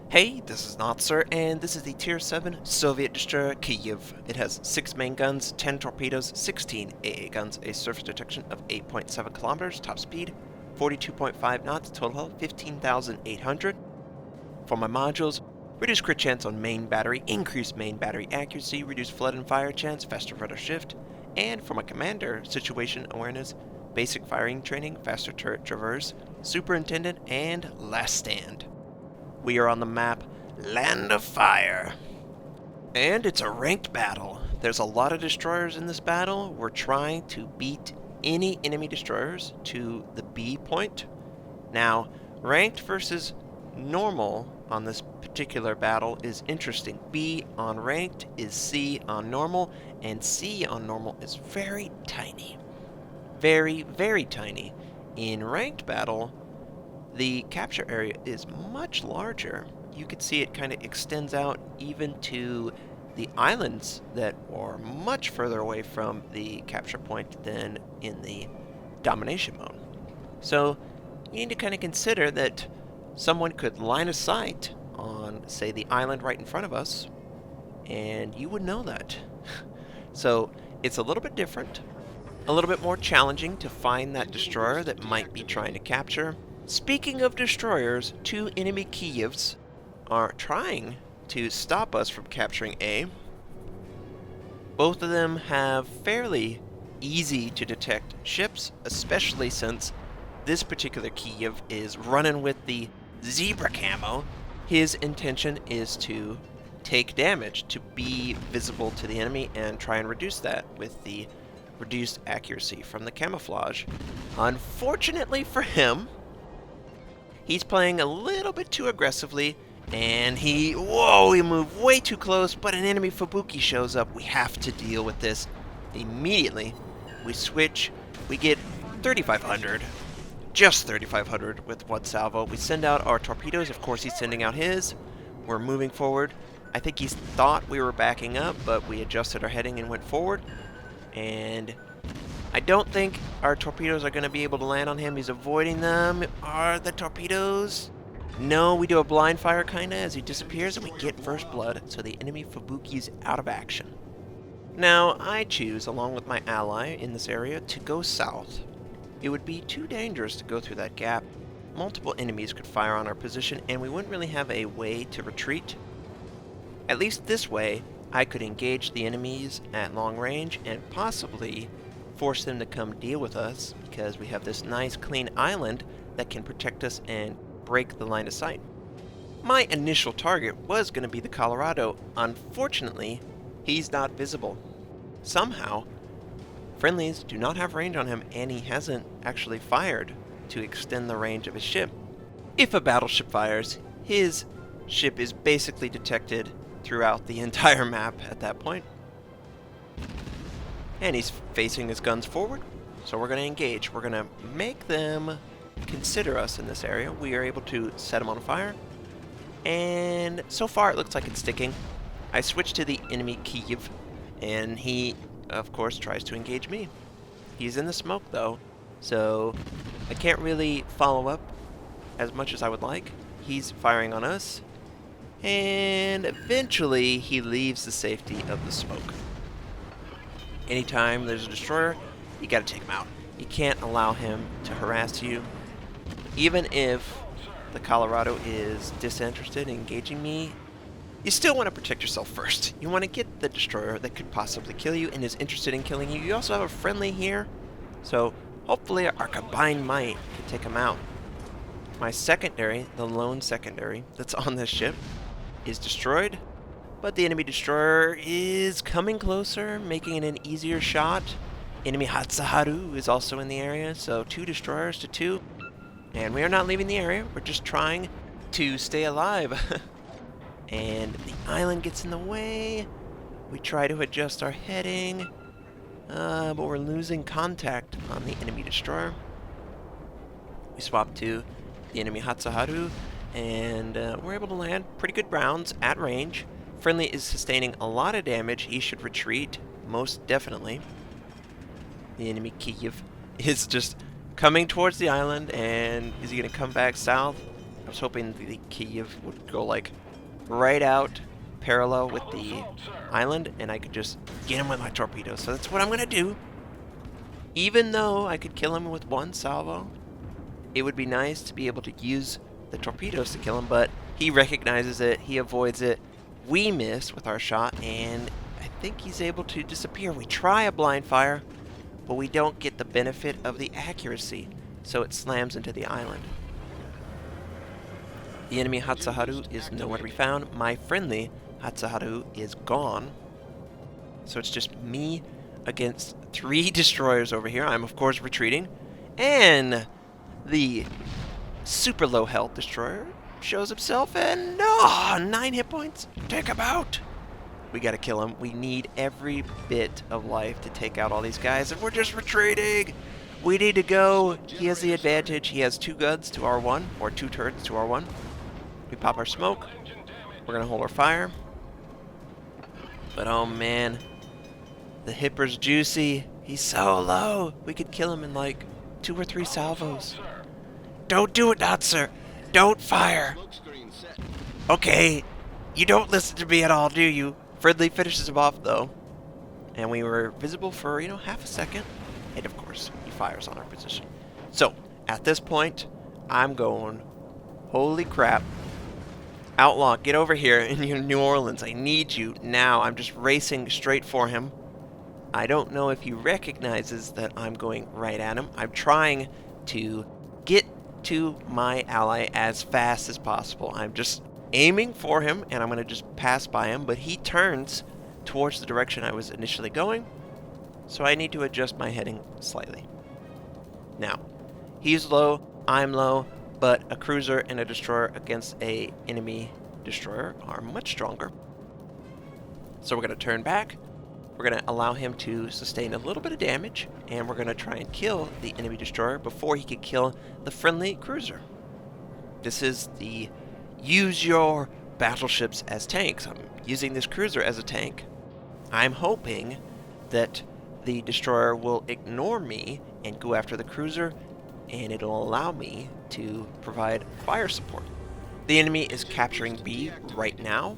Hey, this is Notser, and this is the Tier 7 Soviet destroyer Kiev. It has 6 main guns, 10 torpedoes, 16 AA guns, a surface detection of 8.7 kilometers, top speed 42.5 knots, total health 15,800. For my modules, reduce crit chance on main battery, increase main battery accuracy, reduce flood and fire chance, faster rudder shift, and for my commander, situation awareness, basic firing training, faster turret traverse, superintendent, and last stand. We are on the map Land of Fire. And it's a ranked battle. There's a lot of destroyers in this battle. We're trying to beat any enemy destroyers to the B point. Now, ranked versus normal on this particular battle is interesting. B on ranked is C on normal, and C on normal is very tiny. Very, very tiny. In ranked battle, the capture area is much larger. You can see it kind of extends out even to the islands that are much further away from the capture point than in the domination mode. So you need to kind of consider that someone could line of sight on, say, the island right in front of us, and you would know that. So it's a little bit different, a little bit more challenging to find that destroyer that might be trying to capture. Speaking of destroyers, 2 enemy Kievs are trying to stop us from capturing A. Both of them have fairly easy to detect ships, especially since this particular Kiev is running with the zebra camo. His intention is to take damage, to be visible to the enemy, and try and reduce that with the reduced accuracy from the camouflage. Unfortunately for him, he's playing a little bit too aggressively, and he moved way too close, but an enemy Fubuki shows up. We have to deal with this immediately. We switch, we get 3,500, just 3,500 with one salvo. We send out our torpedoes, of course he's sending out his. We're moving forward. I think he thought we were backing up, but we adjusted our heading and went forward, and I don't think our torpedoes are going to be able to land on him. He's avoiding them. Are the torpedoes? No, we do a blind fire kind of as he disappears, and we get first blood, so the enemy Fubuki's out of action. Now, I choose, along with my ally in this area, to go south. It would be too dangerous to go through that gap. Multiple enemies could fire on our position, and we wouldn't really have a way to retreat. At least this way, I could engage the enemies at long range and possibly force them to come deal with us, because we have this nice clean island that can protect us and break the line of sight. My initial target was going to be the Colorado. Unfortunately, he's not visible. Somehow, friendlies do not have range on him, and he hasn't actually fired to extend the range of his ship. If a battleship fires, his ship is basically detected throughout the entire map at that point. And he's facing his guns forward, so we're going to engage. We're going to make them consider us in this area. We are able to set him on fire, and so far it looks like it's sticking. I switch to the enemy Kiev, and he, of course, tries to engage me. He's in the smoke, though, so I can't really follow up as much as I would like. He's firing on us, and eventually he leaves the safety of the smoke. Anytime there's a destroyer, you gotta take him out. You can't allow him to harass you. Even if the Colorado is disinterested in engaging me, you still want to protect yourself first. You want to get the destroyer that could possibly kill you and is interested in killing you. You also have a friendly here, so hopefully our combined might can take him out. My secondary, the lone secondary that's on this ship, is destroyed, but the enemy destroyer is coming closer, making it an easier shot. Enemy Hatsuharu is also in the area, so 2 destroyers to 2. And we are not leaving the area, we're just trying to stay alive. And the island gets in the way. We try to adjust our heading, but we're losing contact on the enemy destroyer. We swap to the enemy Hatsuharu, and we're able to land pretty good rounds at range. Friendly is sustaining a lot of damage. He should retreat, most definitely. The enemy Kiev is just coming towards the island, and is he going to come back south? I was hoping the Kiev would go like right out parallel with the island and I could just get him with my torpedoes. So that's what I'm going to do. Even though I could kill him with one salvo, it would be nice to be able to use the torpedoes to kill him, but he recognizes it, he avoids it. We miss with our shot, and I think he's able to disappear. We try a blind fire, but we don't get the benefit of the accuracy, so it slams into the island. The enemy Hatsuharu is nowhere to be found. My friendly Hatsuharu is gone. So it's just me against 3 destroyers over here. I'm, of course, retreating. And the super low health destroyer shows himself, and 9 hit points. Take him out. We gotta kill him. We need every bit of life to take out all these guys, and we're just retreating. We need to go. He has the advantage. He has 2 guns to our 1, or 2 turrets to our 1. We pop our smoke. We're gonna hold our fire. But oh man, the hipper's juicy. He's so low. We could kill him in like 2 or 3 salvos. Don't do it, Notser. Don't fire. Okay, you don't listen to me at all, do you? Friendly finishes him off though. And we were visible for, half a second. And of course, he fires on our position. So, at this point, I'm going, holy crap. Outlaw, get over here in New Orleans. I need you now. I'm just racing straight for him. I don't know if he recognizes that I'm going right at him. I'm trying to get to my ally as fast as possible. I'm just aiming for him, and I'm going to just pass by him, but he turns towards the direction I was initially going, so I need to adjust my heading slightly. Now, he's low, I'm low, but a cruiser and a destroyer against a enemy destroyer are much stronger. So we're going to turn back. We're going to allow him to sustain a little bit of damage, and we're going to try and kill the enemy destroyer before he can kill the friendly cruiser. This is the use your battleships as tanks. I'm using this cruiser as a tank. I'm hoping that the destroyer will ignore me and go after the cruiser, and it'll allow me to provide fire support. The enemy is capturing B right now.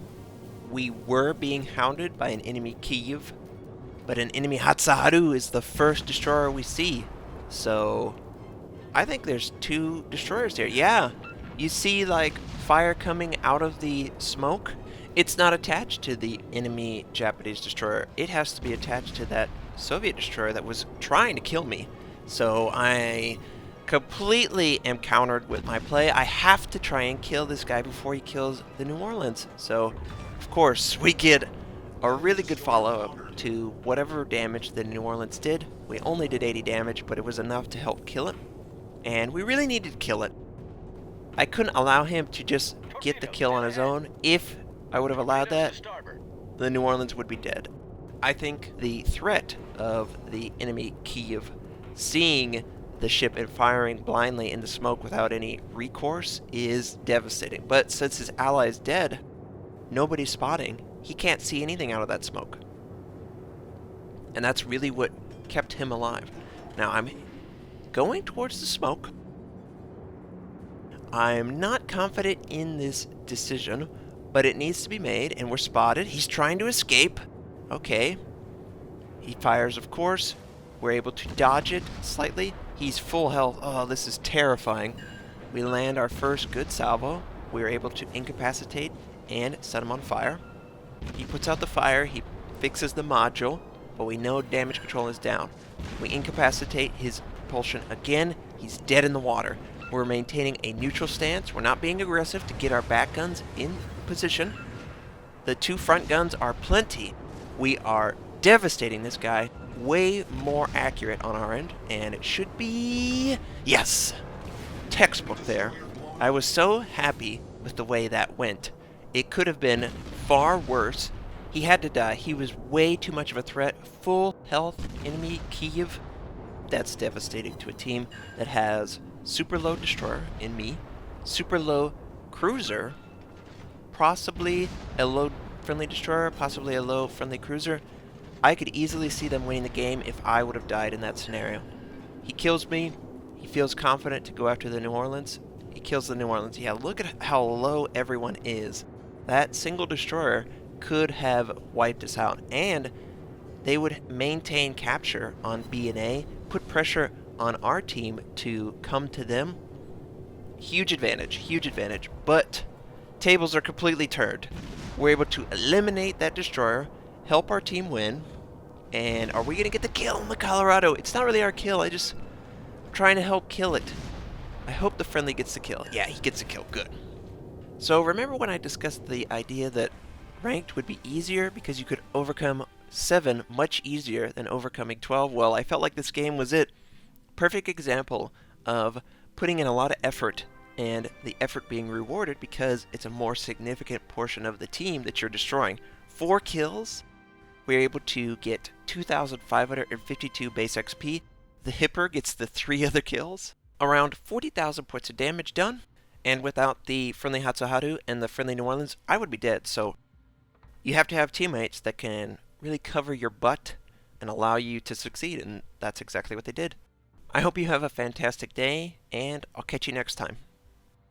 We were being hounded by an enemy Kiev, but an enemy Hatsuharu is the first destroyer we see. So I think there's 2 destroyers here. Yeah, you see like fire coming out of the smoke. It's not attached to the enemy Japanese destroyer. It has to be attached to that Soviet destroyer that was trying to kill me. So I completely am countered with my play. I have to try and kill this guy before he kills the New Orleans. So, of course, we get a really good follow-up to whatever damage the New Orleans did. We only did 80 damage, but it was enough to help kill it. And we really needed to kill it. I couldn't allow him to just get the kill on his own. If I would have allowed that, the New Orleans would be dead. I think the threat of the enemy Kiev seeing the ship and firing blindly in the smoke without any recourse is devastating. But since his ally is dead, nobody's spotting. He can't see anything out of that smoke. And that's really what kept him alive. Now I'm going towards the smoke. I'm not confident in this decision, but it needs to be made, and we're spotted. He's trying to escape. Okay. He fires, of course. We're able to dodge it slightly. He's full health. Oh, this is terrifying. We land our first good salvo. We're able to incapacitate and set him on fire. He puts out the fire. He fixes the module, but we know damage control is down. We incapacitate his propulsion again. He's dead in the water. We're maintaining a neutral stance. We're not being aggressive to get our back guns in position. The 2 front guns are plenty. We are devastating this guy. Way more accurate on our end, and it should be, yes, textbook there. I was so happy with the way that went. It could have been far worse. He had to die. He was way too much of a threat. Full health enemy Kiev. That's devastating to a team that has super low destroyer in me, super low cruiser, possibly a low friendly destroyer, possibly a low friendly cruiser. I could easily see them winning the game if I would have died in that scenario. He kills me. He feels confident to go after the New Orleans. He kills the New Orleans. Yeah, look at how low everyone is. That single destroyer could have wiped us out, and they would maintain capture on B and A, put pressure on our team to come to them. Huge advantage, but tables are completely turned. We're able to eliminate that destroyer, help our team win, and are we going to get the kill on the Colorado? It's not really our kill, I'm trying to help kill it. I hope the friendly gets the kill. Yeah, he gets the kill, good. So remember when I discussed the idea that ranked would be easier because you could overcome 7 much easier than overcoming 12? Well, I felt like this game was it. Perfect example of putting in a lot of effort and the effort being rewarded because it's a more significant portion of the team that you're destroying. 4 kills, we're able to get 2,552 base XP. The Hipper gets the 3 other kills. Around 40,000 points of damage done. And without the friendly Hatsuharu and the friendly New Orleans, I would be dead. So you have to have teammates that can really cover your butt and allow you to succeed, and that's exactly what they did. I hope you have a fantastic day, and I'll catch you next time.